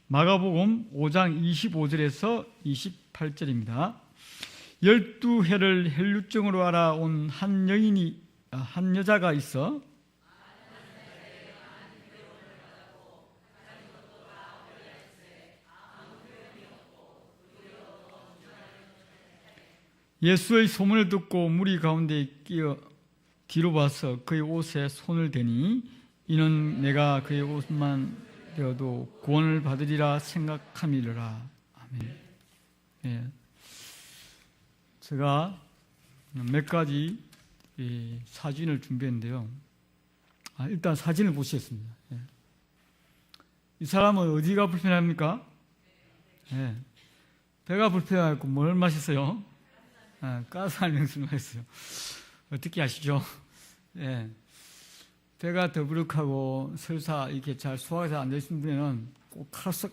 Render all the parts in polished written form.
마가복음 5장 25절에서 28절입니다. 12해를 혈루증으로 알아온 한 여자가 있어 예수의 소문을 듣고 무리 가운데 끼어 뒤로 봐서 그의 옷에 손을 대니 이는 내가 그의 옷만 되어도 구원을 받으리라 생각함이라. 아멘. 예. 제가 몇 가지 사진을 준비했는데요. 일단 사진을 보시겠습니다. 예. 이 사람은 어디가 불편합니까? 예. 배가 불편하고 뭘 마셨어요? 가스알맹수를 마셨어요. 어떻게 아시죠? 예. 배가 더부룩하고 설사 이렇게 잘 소화가 잘 안 되시는 분에는 꼭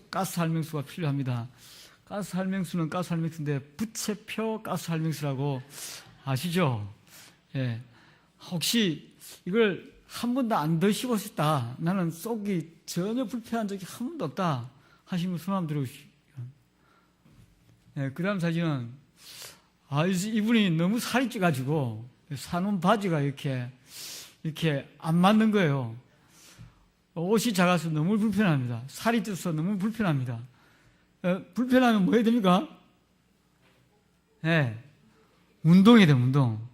가스알맹수가 필요합니다. 가스알맹수는 가스알맹수인데 부채표 가스알맹수라고 아시죠? 예. 혹시 이걸 한 번도 안 드셔보셨다, 나는 속이 전혀 불편한 적이 한 번도 없다 하시면 손 한번 들어주시죠. 예. 그 다음 사진은 이분이 너무 살이 쪄가지고 사놓은 바지가 이렇게 안 맞는 거예요. 옷이 작아서 너무 불편합니다. 살이 쪄서 너무 불편합니다. 불편하면 뭐 해야 됩니까? 네. 운동해야 돼요, 운동.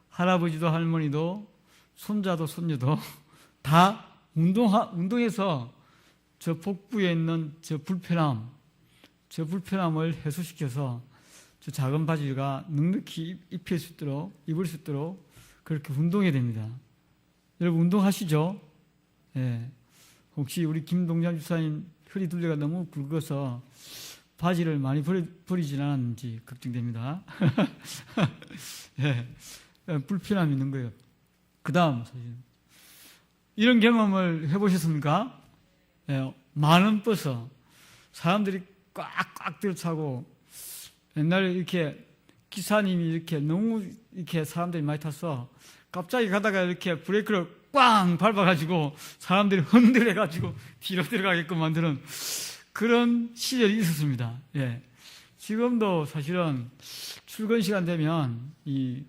할아버지도 할머니도 손자도 손녀도 다 운동해서 저 복부에 있는 저 불편함을 해소시켜서 저 작은 바지가 넉넉히 입을 수 있도록 그렇게 운동해야 됩니다. 여러분 운동하시죠? 예. 혹시 우리 김동장 주사님 허리 둘레가 너무 굵어서 바지를 많이 버리진 않았는지 걱정됩니다. 예. 불편함이 있는 거예요. 그 다음 사진. 이런 경험을 해보셨습니까? 예. 많은 버스 사람들이 꽉꽉 들어차고 옛날에 이렇게 기사님이 이렇게 너무 이렇게 사람들이 많이 탔어. 갑자기 가다가 이렇게 브레이크를 꽝 밟아가지고 사람들이 흔들어가지고 뒤로 들어가게끔 만드는 그런 시절이 있었습니다. 예. 지금도 사실은 출근 시간 되면 이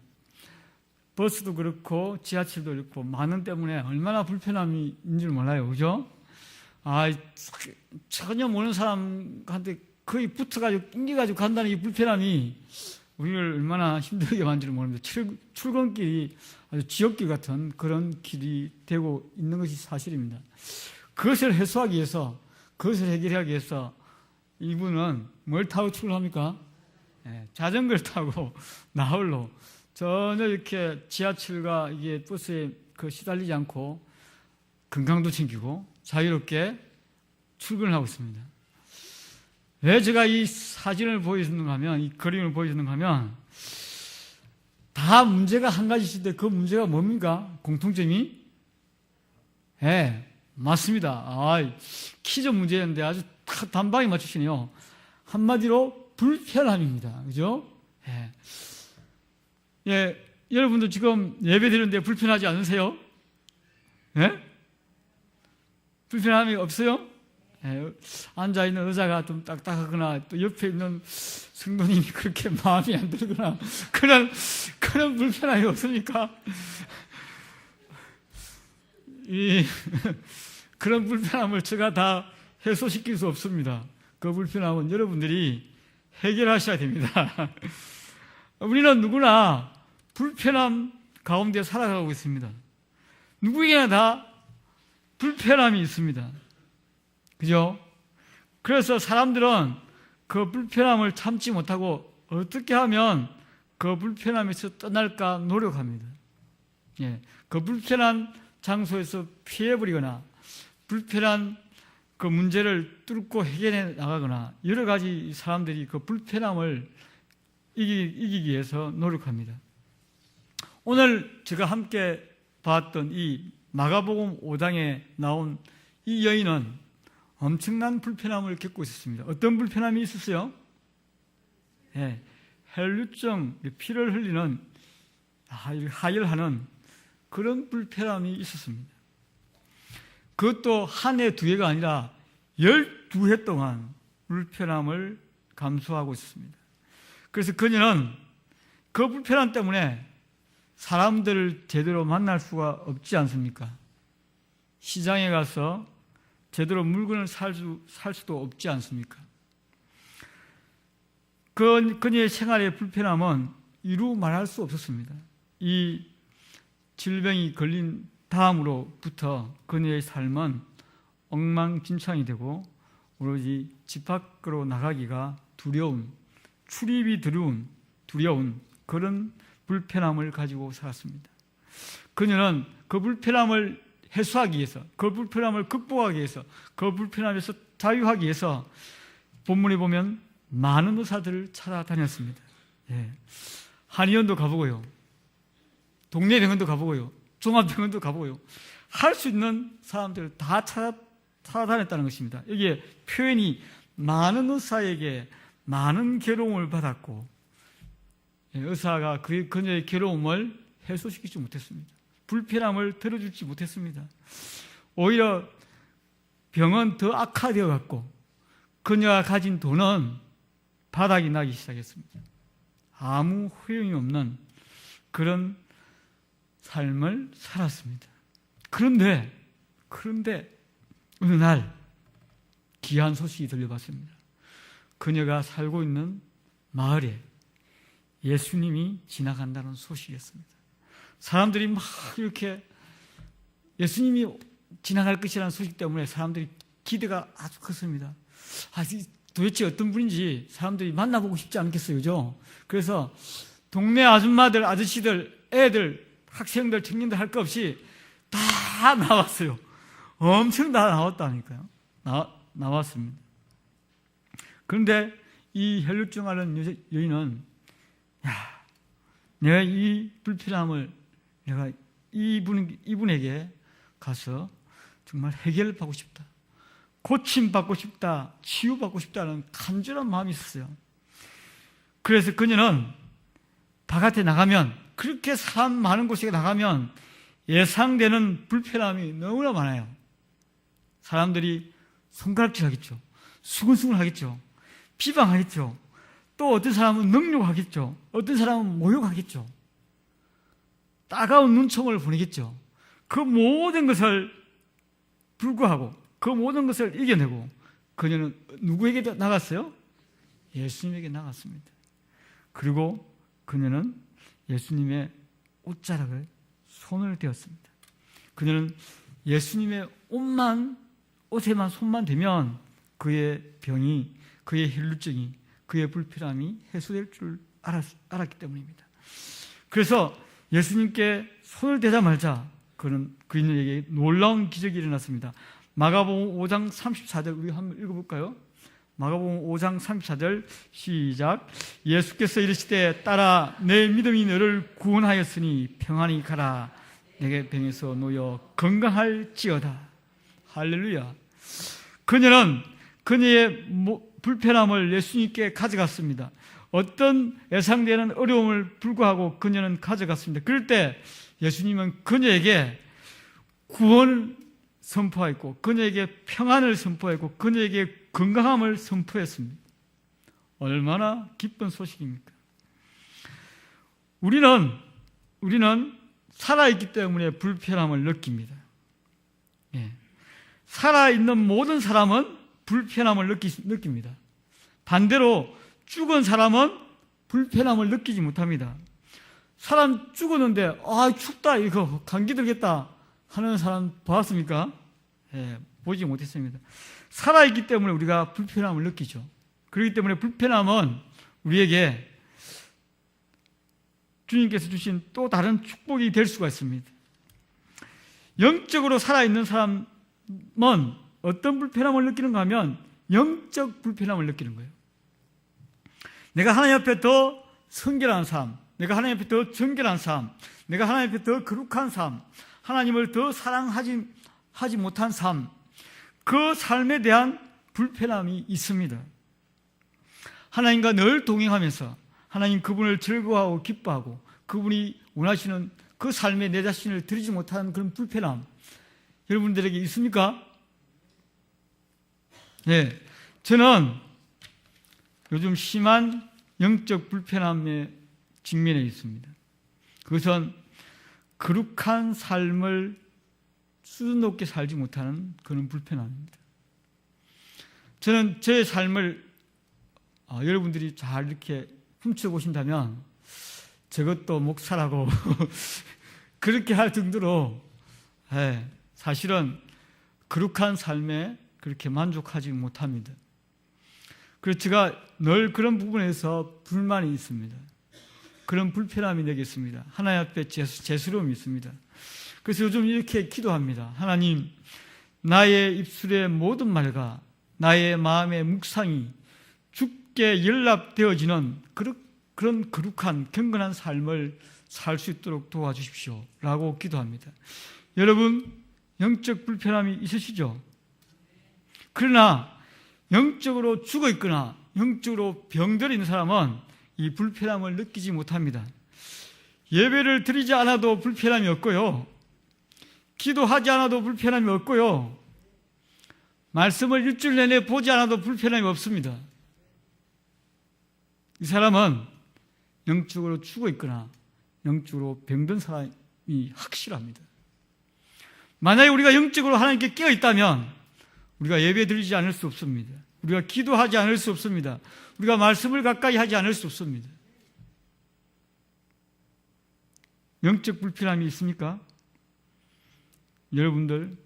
버스도 그렇고 지하철도 그렇고 많은 때문에 얼마나 불편함이 있는 줄 몰라요. 그죠? 전혀 모르는 사람한테 거의 붙어가지고 낑겨가지고 간다는 이 불편함이 우리를 얼마나 힘들게 만드는지 모릅니다. 출근길이 아주 지옥길 같은 그런 길이 되고 있는 것이 사실입니다. 그것을 해소하기 위해서, 그것을 해결하기 위해서 이분은 뭘 타고 출근합니까? 자전거를 타고 나홀로 전혀 이렇게 지하철과 이게 버스에 시달리지 않고 건강도 챙기고 자유롭게 출근을 하고 있습니다. 왜 제가 이 사진을 보여주는가 하면, 이 그림을 보여주는가 하면, 다 문제가 한 가지인데 그 문제가 뭡니까? 공통점이? 맞습니다. 퀴즈 문제였는데 아주 단방에 맞추시네요. 한마디로 불편함입니다. 그죠? 여러분도 지금 예배 드리는데 불편하지 않으세요? 불편함이 없어요? 앉아있는 의자가 좀 딱딱하거나 또 옆에 있는 성도님이 그렇게 마음에 안 들거나 그런 불편함이 없습니까? 그런 불편함을 제가 다 해소시킬 수 없습니다. 그 불편함은 여러분들이 해결하셔야 됩니다. 우리는 누구나 불편함 가운데 살아가고 있습니다. 누구에게나 다 불편함이 있습니다. 그죠? 그래서 사람들은 그 불편함을 참지 못하고 어떻게 하면 그 불편함에서 떠날까 노력합니다. 그 불편한 장소에서 피해버리거나 불편한 그 문제를 뚫고 해결해 나가거나 여러 가지 사람들이 그 불편함을 이기기 위해서 노력합니다. 오늘 제가 함께 봤던 이 마가복음 5장에 나온 이 여인은 엄청난 불편함을 겪고 있었습니다. 어떤 불편함이 있었어요? 혈루증, 피를 흘리는, 하혈하는 그런 불편함이 있었습니다. 그것도 한 해, 두 해가 아니라 12해 동안 불편함을 감수하고 있었습니다. 그래서 그녀는 그 불편함 때문에 사람들을 제대로 만날 수가 없지 않습니까? 시장에 가서 제대로 물건을 살 수도 없지 않습니까? 그녀의 생활의 불편함은 이루 말할 수 없었습니다. 이 질병이 걸린 다음으로부터 그녀의 삶은 엉망진창이 되고 오로지 집 밖으로 나가기가 두려운, 출입이 두려운 그런 불편함을 가지고 살았습니다. 그녀는 그 불편함을 해소하기 위해서, 그 불편함을 극복하기 위해서, 그 불편함에서 자유하기 위해서 본문에 보면 많은 의사들을 찾아다녔습니다. 예. 한의원도 가보고요, 동네 병원도 가보고요, 종합병원도 가보고요, 할 수 있는 사람들을 다 찾아다녔다는 것입니다. 여기에 표현이 많은 의사에게 많은 괴로움을 받았고, 의사가 그녀의 괴로움을 해소시키지 못했습니다. 불편함을 덜어주지 못했습니다. 오히려 병은 더 악화되어 갔고, 그녀가 가진 돈은 바닥이 나기 시작했습니다. 아무 소용이 없는 그런 삶을 살았습니다. 그런데 어느 날 귀한 소식이 들려왔습니다. 그녀가 살고 있는 마을에 예수님이 지나간다는 소식이었습니다. 사람들이 막 이렇게 예수님이 지나갈 것이라는 소식 때문에 사람들이 기대가 아주 컸습니다. 도대체 어떤 분인지 사람들이 만나보고 싶지 않겠어요, 그죠? 그래서 동네 아줌마들, 아저씨들, 애들, 학생들, 청년들 할 것 없이 다 나왔어요. 엄청 다 나왔다니까요. 나왔습니다. 그런데 이 혈루증 앓은 여인은, 내가 이 불편함을 내가 이분에게 가서 정말 해결받고 싶다, 고침받고 싶다, 치유받고 싶다는 간절한 마음이 있었어요. 그래서 그녀는 바깥에 나가면, 그렇게 사람 많은 곳에 나가면 예상되는 불편함이 너무나 많아요. 사람들이 손가락질 하겠죠, 수근수근 하겠죠, 비방하겠죠, 또 어떤 사람은 능욕하겠죠, 어떤 사람은 모욕하겠죠, 따가운 눈총을 보내겠죠. 그 모든 것을 불구하고, 그 모든 것을 이겨내고 그녀는 누구에게 나갔어요? 예수님에게 나갔습니다. 그리고 그녀는 예수님의 옷자락을 손을 대었습니다. 그녀는 예수님의 옷에만 손만 대면 그의 병이, 그의 혈루증이, 그의 불편함이 해소될 줄 알았기 때문입니다. 그래서 예수님께 손을 대자마자 그녀에게 놀라운 기적이 일어났습니다. 마가복음 5장 34절 우리 한번 읽어볼까요? 마가복음 5장 34절 시작. 예수께서 이르시되 딸아, 내 믿음이 너를 구원하였으니 평안히 가라. 내게 병에서 놓여 건강할지어다. 할렐루야. 그녀는 그녀의 불편함을 예수님께 가져갔습니다. 어떤 예상되는 어려움을 불구하고 그녀는 가져갔습니다. 그럴 때 예수님은 그녀에게 구원을 선포했고, 그녀에게 평안을 선포했고, 그녀에게 건강함을 선포했습니다. 얼마나 기쁜 소식입니까? 우리는 살아있기 때문에 불편함을 느낍니다. 살아있는 모든 사람은 불편함을 느낍니다. 반대로 죽은 사람은 불편함을 느끼지 못합니다. 사람 죽었는데 춥다, 이거 감기 들겠다 하는 사람 보았습니까? 보지 못했습니다. 살아있기 때문에 우리가 불편함을 느끼죠. 그렇기 때문에 불편함은 우리에게 주님께서 주신 또 다른 축복이 될 수가 있습니다. 영적으로 살아있는 사람은 어떤 불편함을 느끼는가 하면 영적 불편함을 느끼는 거예요. 내가 하나님 앞에 더 성결한 삶, 내가 하나님 앞에 더 정결한 삶, 내가 하나님 앞에 더 거룩한 삶, 하나님을 더 사랑하지 못한 삶, 그 삶에 대한 불편함이 있습니다. 하나님과 늘 동행하면서 하나님 그분을 즐거워하고 기뻐하고 그분이 원하시는 그 삶에 내 자신을 드리지 못하는 그런 불편함, 여러분들에게 있습니까? 예, 저는 요즘 심한 영적 불편함에 직면해 있습니다. 그것은 거룩한 삶을 수준 높게 살지 못하는 그런 불편함입니다. 저는 제 삶을 여러분들이 잘 이렇게 훔쳐보신다면 저것도 목사라고 그렇게 할 정도로 사실은 거룩한 삶에 그렇게 만족하지 못합니다. 그래서 제가 늘 그런 부분에서 불만이 있습니다. 그런 불편함이 내게 있습니다. 하나님 앞에 죄스러움이 있습니다. 그래서 요즘 이렇게 기도합니다. 하나님, 나의 입술의 모든 말과 나의 마음의 묵상이 주께 연락되어지는 그런 거룩한 경건한 삶을 살 수 있도록 도와주십시오 라고 기도합니다. 여러분, 영적 불편함이 있으시죠? 그러나 영적으로 죽어 있거나 영적으로 병들어 있는 사람은 이 불편함을 느끼지 못합니다. 예배를 드리지 않아도 불편함이 없고요, 기도하지 않아도 불편함이 없고요, 말씀을 일주일 내내 보지 않아도 불편함이 없습니다. 이 사람은 영적으로 죽어 있거나 영적으로 병든 사람이 확실합니다. 만약에 우리가 영적으로 하나님께 깨어 있다면 우리가 예배 드리지 않을 수 없습니다. 우리가 기도하지 않을 수 없습니다. 우리가 말씀을 가까이 하지 않을 수 없습니다. 영적 불편함이 있습니까? 여러분들,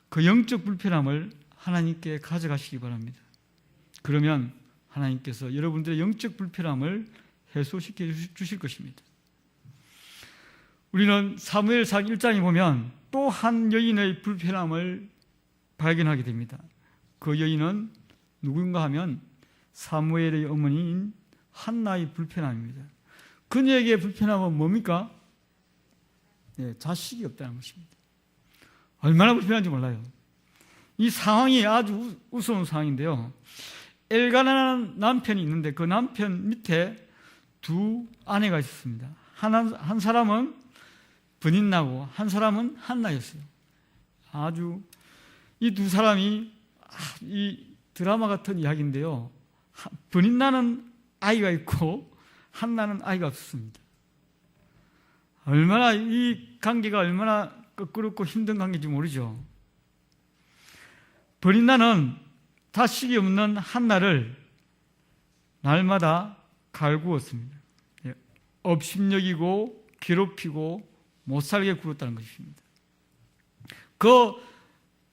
그 영적 불편함을 하나님께 가져가시기 바랍니다. 그러면 하나님께서 여러분들의 영적 불편함을 해소시켜 주실 것입니다. 우리는 사무엘상 1장에 보면 또 한 여인의 불편함을 발견하게 됩니다. 그 여인은 누군가 하면 사무엘의 어머니인 한나의 불편함입니다. 그녀에게 불편함은 뭡니까? 자식이 없다는 것입니다. 얼마나 불편한지 몰라요. 이 상황이 아주 우스운 상황인데요, 엘가나라는 남편이 있는데 그 남편 밑에 두 아내가 있었습니다. 한 사람은 브닌나고 한 사람은 한나였어요. 아주 이 두 사람이 이 드라마 같은 이야기인데요, 브닌나는 아이가 있고 한나는 아이가 없었습니다. 얼마나 이 관계가 얼마나 껄끄럽고 힘든 관계인지 모르죠. 브닌나는 자식이 없는 한나를 날마다 갈구었습니다. 업심여기고 괴롭히고 못살게 굴었다는 것입니다. 그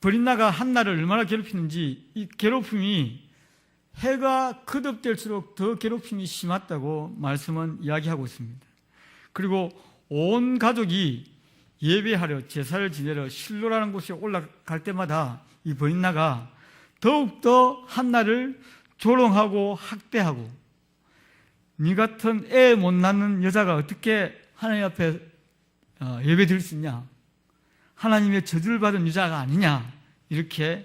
브린나가 한나를 얼마나 괴롭히는지, 이 괴롭힘이 해가 거듭될수록 더 괴롭힘이 심했다고 말씀은 이야기하고 있습니다. 그리고 온 가족이 예배하려 제사를 지내러 실로라는 곳에 올라갈 때마다 이 브린나가 더욱더 한나를 조롱하고 학대하고, 네 같은 애 못 낳는 여자가 어떻게 하나님 앞에 예배 드릴 수 있냐, 하나님의 저주를 받은 여자가 아니냐, 이렇게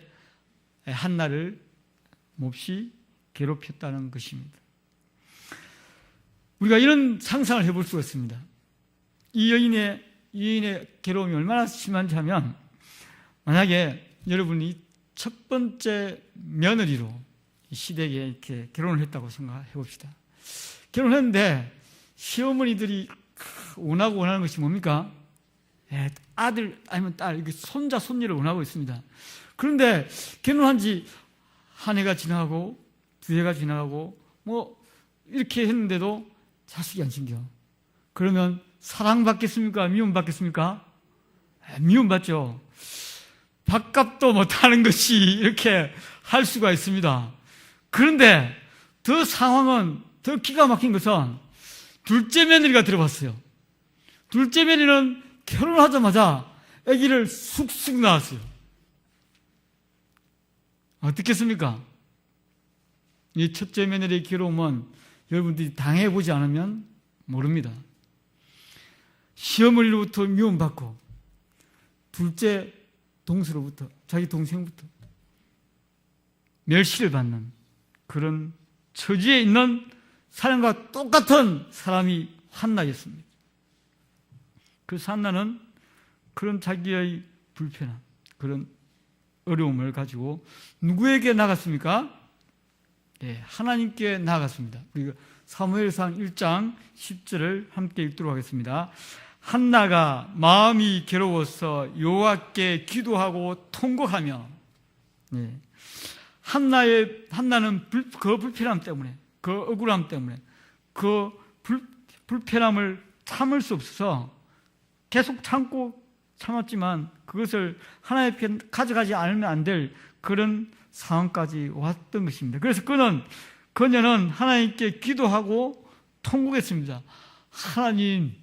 한나를 몹시 괴롭혔다는 것입니다. 우리가 이런 상상을 해볼 수가 있습니다. 이 여인의 괴로움이 얼마나 심한지 하면, 만약에 여러분이 첫 번째 며느리로 시댁에 이렇게 결혼을 했다고 생각해 봅시다. 결혼했는데 시어머니들이 원하는 것이 뭡니까? 아들 아니면 딸, 손자 손녀를 원하고 있습니다. 그런데 결혼한 지 한 해가 지나가고 두 해가 지나가고 뭐 이렇게 했는데도 자식이 안 생겨. 그러면 사랑받겠습니까? 미움받겠습니까? 미움받죠. 밥값도 못하는 것이 이렇게 할 수가 있습니다. 그런데 더 상황은 더 기가 막힌 것은 둘째 며느리가 들어봤어요. 둘째 며느리는 결혼하자마자 아기를 쑥쑥 낳았어요. 어떻겠습니까? 이 첫째 며느리의 괴로움은 여러분들이 당해보지 않으면 모릅니다. 시어머니로부터 미움받고, 둘째 동서로부터, 자기 동생부터 멸시를 받는 그런 처지에 있는 사람과 똑같은 사람이 한나였습니다. 그래서 한나는 그런 자기의 불편함, 그런 어려움을 가지고 누구에게 나갔습니까? 예, 하나님께 나갔습니다. 우리가 사무엘상 1장 10절을 함께 읽도록 하겠습니다. 한나가 마음이 괴로워서 여호와께 기도하고 통곡하며, 예, 한나는 그 불편함 때문에, 그 억울함 때문에, 그 불편함을 참을 수 없어서 계속 참았지만 그것을 하나님 앞에 가져가지 않으면 안 될 그런 상황까지 왔던 것입니다. 그래서 그녀는 하나님께 기도하고 통곡했습니다. 하나님,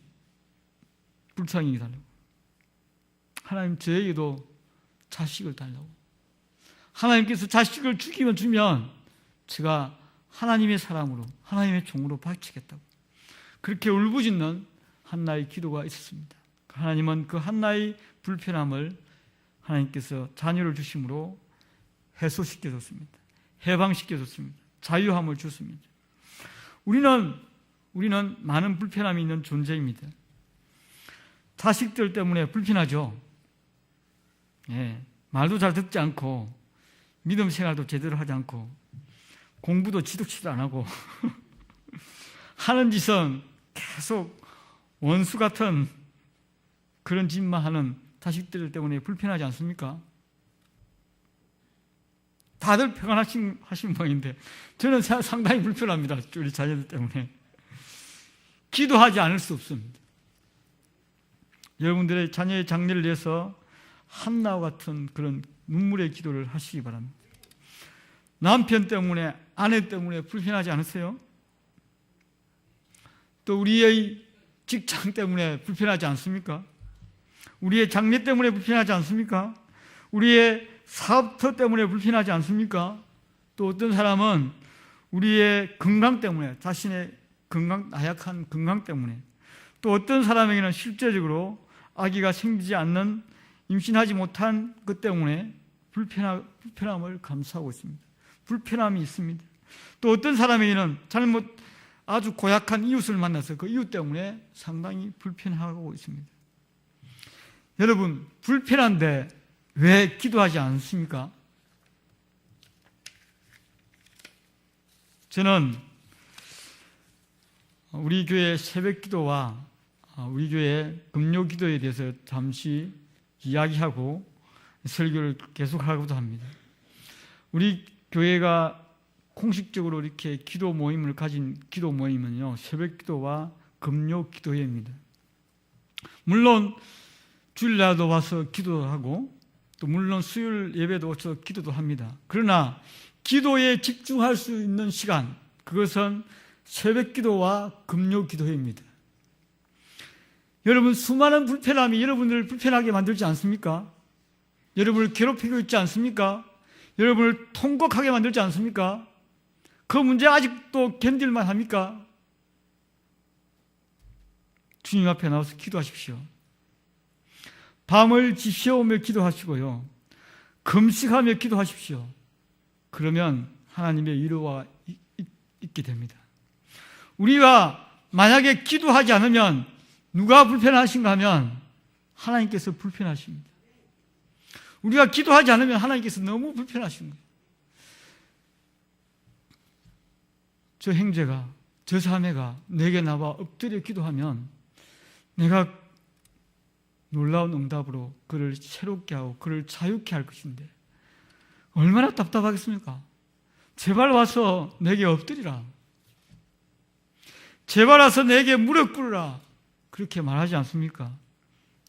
불쌍히 달라고. 하나님, 저에게도 자식을 달라고. 하나님께서 자식을 주면 제가 하나님의 사람으로, 하나님의 종으로 바치겠다고. 그렇게 울부짖는 한나의 기도가 있었습니다. 하나님은 그 한나의 불편함을 하나님께서 자녀를 주심으로 해소시켜줬습니다. 해방시켜줬습니다. 자유함을 줬습니다. 우리는 많은 불편함이 있는 존재입니다. 자식들 때문에 불편하죠. 예, 말도 잘 듣지 않고 믿음 생활도 제대로 하지 않고 공부도 지독치도 안 하고 하는 짓은 계속 원수 같은 그런 짓만 하는 자식들 때문에 불편하지 않습니까? 다들 평안하신 모양인데 저는 상당히 불편합니다. 우리 자녀들 때문에. 기도하지 않을 수 없습니다. 여러분들의 자녀의 장래를 위해서 한나와 같은 그런 눈물의 기도를 하시기 바랍니다. 남편 때문에, 아내 때문에 불편하지 않으세요? 또 우리의 직장 때문에 불편하지 않습니까? 우리의 장래 때문에 불편하지 않습니까? 우리의 사업터 때문에 불편하지 않습니까? 또 어떤 사람은 우리의 건강 때문에, 자신의 나약한 건강 때문에, 또 어떤 사람에게는 실제적으로 아기가 생기지 않는, 임신하지 못한 것 때문에 불편함을 감수하고 있습니다. 불편함이 있습니다. 또 어떤 사람에게는 아주 고약한 이웃을 만나서 그 이웃 때문에 상당히 불편하고 있습니다. 여러분, 불편한데 왜 기도하지 않습니까? 저는 우리 교회 새벽 기도와 우리 교회 금요 기도에 대해서 잠시 이야기하고 설교를 계속하고도 합니다. 우리 교회가 공식적으로 이렇게 기도 모임을 가진 기도 모임은요, 새벽 기도와 금요 기도회입니다. 물론 주일날도 와서 기도하고 또 물론 수요일 예배도 와서 기도도 합니다. 그러나 기도에 집중할 수 있는 시간, 그것은 새벽 기도와 금요 기도회입니다. 여러분, 수많은 불편함이 여러분을 불편하게 만들지 않습니까? 여러분을 괴롭히고 있지 않습니까? 여러분을 통곡하게 만들지 않습니까? 그 문제 아직도 견딜만 합니까? 주님 앞에 나와서 기도하십시오. 밤을 지새우며 기도하시고요, 금식하며 기도하십시오. 그러면 하나님의 위로가 있게 됩니다. 우리가 만약에 기도하지 않으면 누가 불편하신가 하면 하나님께서 불편하십니다. 우리가 기도하지 않으면 하나님께서 너무 불편하신 거예요. 저 형제가, 저 자매가 내게 나와 엎드려 기도하면 내가 놀라운 응답으로 그를 새롭게 하고 그를 자유케 할 것인데 얼마나 답답하겠습니까? 제발 와서 내게 엎드리라. 제발 와서 내게 무릎 꿇으라. 그렇게 말하지 않습니까?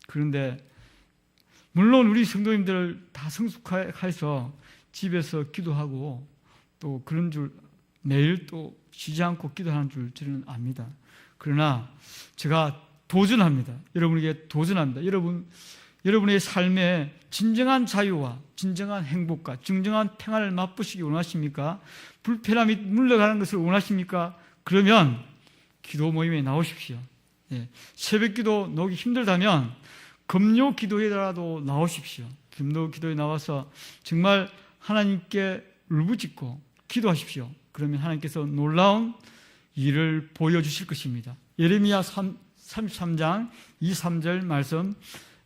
그런데 물론 우리 성도님들 다 성숙해서 집에서 기도하고 또 그런 줄 매일 또 쉬지 않고 기도하는 줄 저는 압니다. 그러나 제가 도전합니다. 여러분에게 도전합니다. 여러분의 삶에 진정한 자유와 진정한 행복과 진정한 평안을 맛보시기 원하십니까? 불편함이 물러가는 것을 원하십니까? 그러면 기도 모임에 나오십시오. 새벽 기도 나오기 힘들다면 금요 기도회라도 나오십시오. 금요 기도에 나와서 정말 하나님께 울부짖고 기도하십시오. 그러면 하나님께서 놀라운 일을 보여주실 것입니다. 예레미야 33장 2, 3절 말씀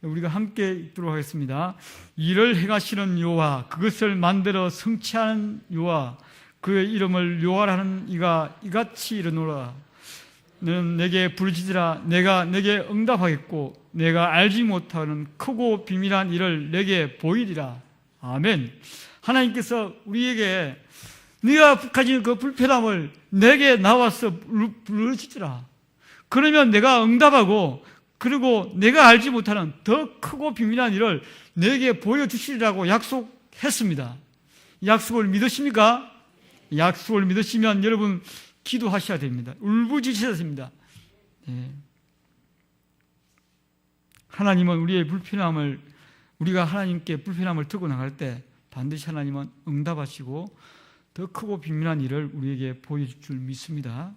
우리가 함께 읽도록 하겠습니다. 이를 행하시는 여호와, 그것을 만들어 성취하는 여호와, 그의 이름을 여호와라는 이가 이같이 이르노라. 너는 내게 부르짖으라. 내가 내게 응답하겠고 내가 알지 못하는 크고 비밀한 일을 내게 보이리라. 아멘. 하나님께서 우리에게 네가 가진 그 불편함을 내게 나와서 부르짖으라. 그러면 내가 응답하고, 그리고 내가 알지 못하는 더 크고 비밀한 일을 내게 보여주시리라고 약속했습니다. 약속을 믿으십니까? 약속을 믿으시면 여러분 기도하셔야 됩니다. 울부짖으셔야 됩니다. 하나님은 우리의 불편함을, 우리가 하나님께 불편함을 들고 나갈 때 반드시 하나님은 응답하시고 더 크고 비밀한 일을 우리에게 보여줄 줄 믿습니다.